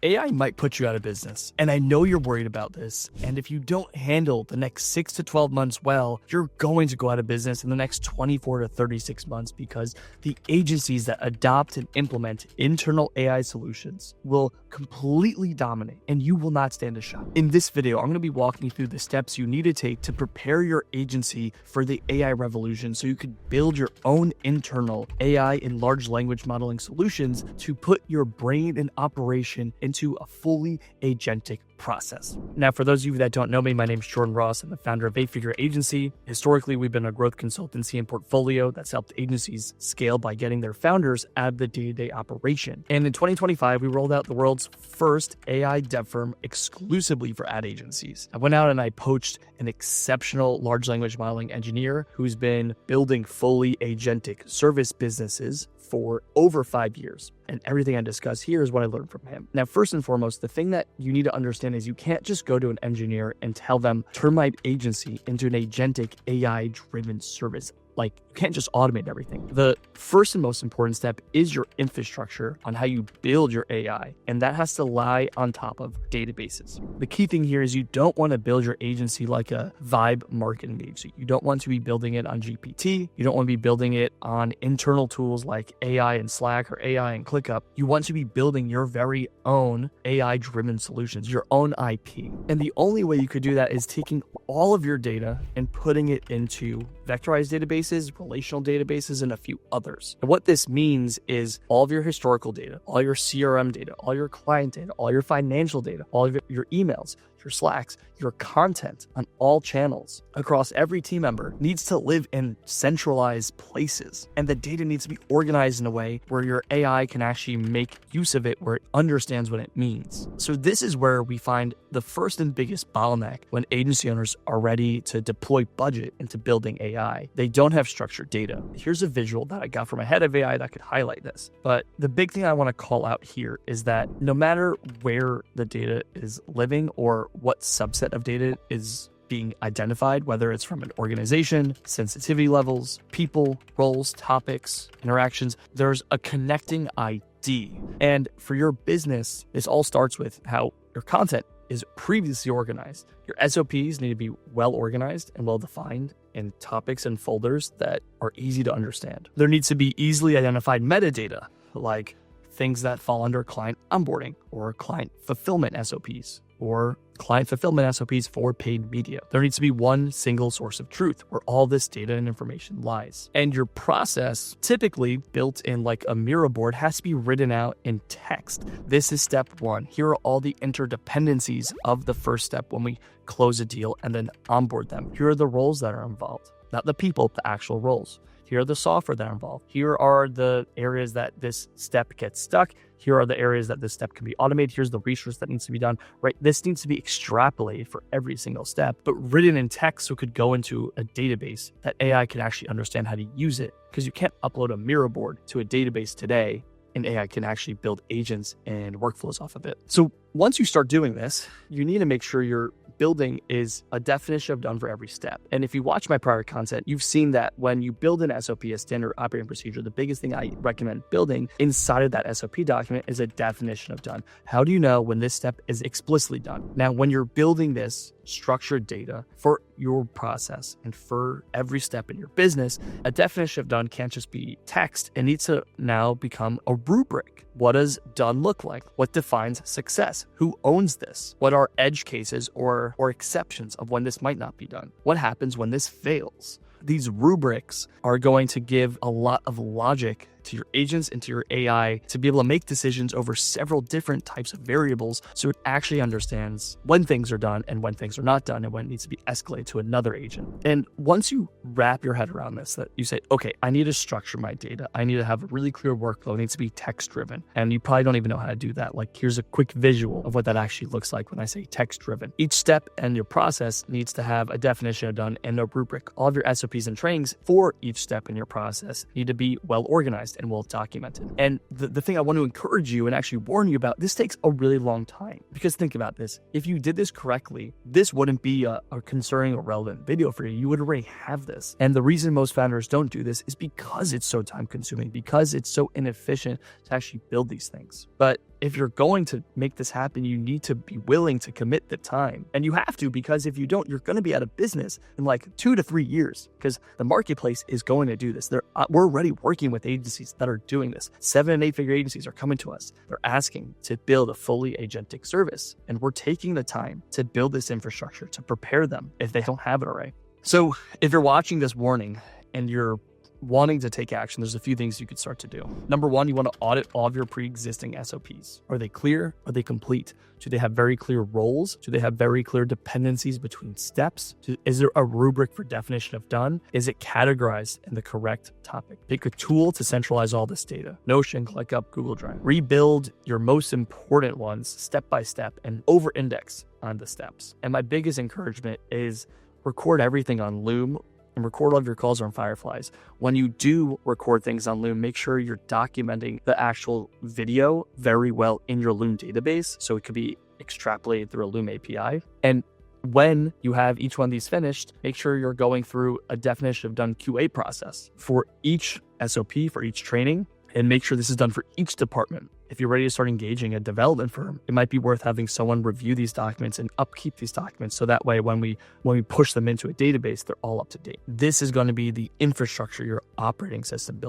AI might put you out of business, and I know you're worried about this. And if you don't handle the next 6 to 12 months well, you're going to go out of business in the next 24 to 36 months because the agencies that adopt and implement internal AI solutions will completely dominate, and you will not stand a shot. In this video, I'm going to be walking you through the steps you need to take to prepare your agency for the AI revolution so you could build your own internal AI and large language modeling solutions to put your brain in operation into a fully agentic process. Now, for those of you that don't know me, my name is Jordan Ross. I'm the founder of 8-Figure Agency. Historically, we've been a growth consultancy and portfolio that's helped agencies scale by getting their founders out of the day-to-day operation. And in 2025, we rolled out the world's first AI dev firm exclusively for ad agencies. I went out and I poached an exceptional large language modeling engineer who's been building fully agentic service businesses for over 5 years. And everything I discuss here is what I learned from him. Now, first and foremost, the thing that you need to understand is you can't just go to an engineer and tell them, turn my agency into an agentic AI-driven service. Like, you can't just automate everything. The first and most important step is your infrastructure on how you build your AI, and that has to lie on top of databases. The key thing here is you don't want to build your agency like a vibe marketing agency. You don't want to be building it on GPT. You don't want to be building it on internal tools like AI and Slack or AI and ClickUp. You want to be building your very own AI-driven solutions, your own IP. And the only way you could do that is taking all of your data and putting it into vectorized databases, relational databases, and a few others. And what this means is all of your historical data, all your CRM data, all your client data, all your financial data, all of your emails, your Slacks, your content on all channels across every team member needs to live in centralized places. And the data needs to be organized in a way where your AI can actually make use of it, where it understands what it means. So this is where we find the first and biggest bottleneck when agency owners are ready to deploy budget into building AI. They don't have structured data. Here's a visual that I got from a head of AI that could highlight this. But the big thing I want to call out here is that no matter where the data is living or what subset of data is being identified, whether it's from an organization, sensitivity levels, people, roles, topics, interactions, there's a connecting ID. And for your business, this all starts with how your content is previously organized. Your SOPs need to be well organized and well defined in topics and folders that are easy to understand. There needs to be easily identified metadata, like things that fall under client onboarding or client fulfillment SOPs, or client fulfillment SOPs for paid media. There needs to be one single source of truth where all this data and information lies. And your process, typically built in like a Miro board, has to be written out in text. This is step one. Here are all the interdependencies of the first step when we close a deal and then onboard them. Here are the roles that are involved, not the people, the actual roles. Here are the software that are involved. Here are the areas that this step gets stuck. Here are the areas that this step can be automated. Here's the research that needs to be done, right? This needs to be extrapolated for every single step, but written in text so it could go into a database that AI can actually understand how to use it. Because you can't upload a Miro board to a database today and AI can actually build agents and workflows off of it. So once you start doing this, you need to make sure your building is a definition of done for every step. And if you watch my prior content, you've seen that when you build an SOP, a standard operating procedure, the biggest thing I recommend building inside of that SOP document is a definition of done. How do you know when this step is explicitly done? Now, when you're building this structured data for your process and for every step in your business, a definition of done can't just be text. It needs to now become a rubric. What does done look like? What defines success? Who owns this? What are edge cases or exceptions of when this might not be done? What happens when this fails? These rubrics are going to give a lot of logic to your agents and to your AI to be able to make decisions over several different types of variables so it actually understands when things are done and when things are not done and when it needs to be escalated to another agent. And once you wrap your head around this, that you say, okay, I need to structure my data. I need to have a really clear workflow. It needs to be text driven. And you probably don't even know how to do that. Like, here's a quick visual of what that actually looks like when I say text driven. Each step and your process needs to have a definition of done and a rubric. All of your SOPs and trainings for each step in your process need to be well organized and well documented. And the thing I want to encourage you and actually warn you about, this takes a really long time. Because think about this. If you did this correctly, this wouldn't be a concerning or relevant video for you. You would already have this. And the reason most founders don't do this is because it's so time consuming, because it's so inefficient to actually build these things. But if you're going to make this happen, you need to be willing to commit the time. And you have to, because if you don't, you're going to be out of business in like 2 to 3 years, because the marketplace is going to do this. We're already working with agencies that are doing this. 7 and 8 figure agencies are coming to us. They're asking to build a fully agentic service. And we're taking the time to build this infrastructure to prepare them if they don't have it already. So if you're watching this warning and you're wanting to take action, there's a few things you could start to do. Number one, you want to audit all of your pre-existing SOPs. Are they clear? Are they complete? Do they have very clear roles? Do they have very clear dependencies between steps? Is there a rubric for definition of done? Is it categorized in the correct topic? Pick a tool to centralize all this data. Notion, ClickUp, Google Drive. Rebuild your most important ones step by step and over-index on the steps. And my biggest encouragement is record everything on Loom and record all of your calls on Fireflies. When you do record things on Loom, make sure you're documenting the actual video very well in your Loom database, so it could be extrapolated through a Loom API. And when you have each one of these finished, make sure you're going through a definition of done QA process for each SOP, for each training, and make sure this is done for each department. If you're ready to start engaging a development firm, it might be worth having someone review these documents and upkeep these documents, so that way when we push them into a database, they're all up to date. This is going to be the infrastructure your operating system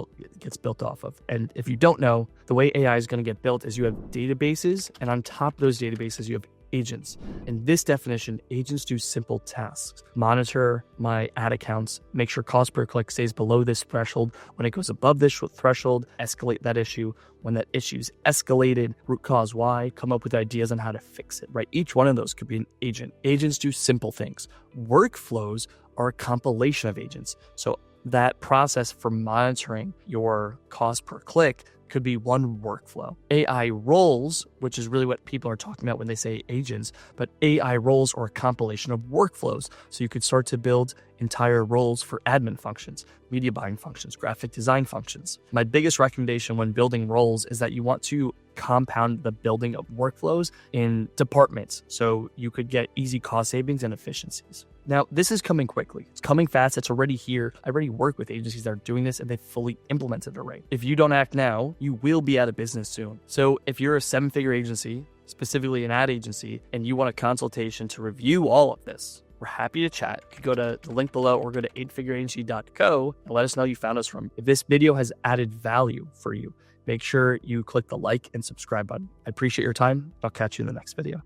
gets built off of. And if you don't know, the way AI is going to get built is you have databases, and on top of those databases, you have agents. In this definition, agents do simple tasks. Monitor my ad accounts, make sure cost per click stays below this threshold. When it goes above this threshold, escalate that issue. When that issue's escalated, root cause why, come up with ideas on how to fix it, right? Each one of those could be an agent. Agents do simple things. Workflows are a compilation of agents. So that process for monitoring your cost per click could be one workflow. AI roles, which is really what people are talking about when they say agents, but AI roles are a compilation of workflows. So you could start to build entire roles for admin functions, media buying functions, graphic design functions. My biggest recommendation when building roles is that you want to compound the building of workflows in departments, so you could get easy cost savings and efficiencies. Now, this is coming quickly. It's coming fast. It's already here. I already work with agencies that are doing this, and they've fully implemented it already. If you don't act now, you will be out of business soon. So if you're a 7-figure agency, specifically an ad agency, and you want a consultation to review all of this, we're happy to chat. You can go to the link below or go to 8figureagency.co and let us know you found us from. If this video has added value for you, make sure you click the like and subscribe button. I appreciate your time. I'll catch you in the next video.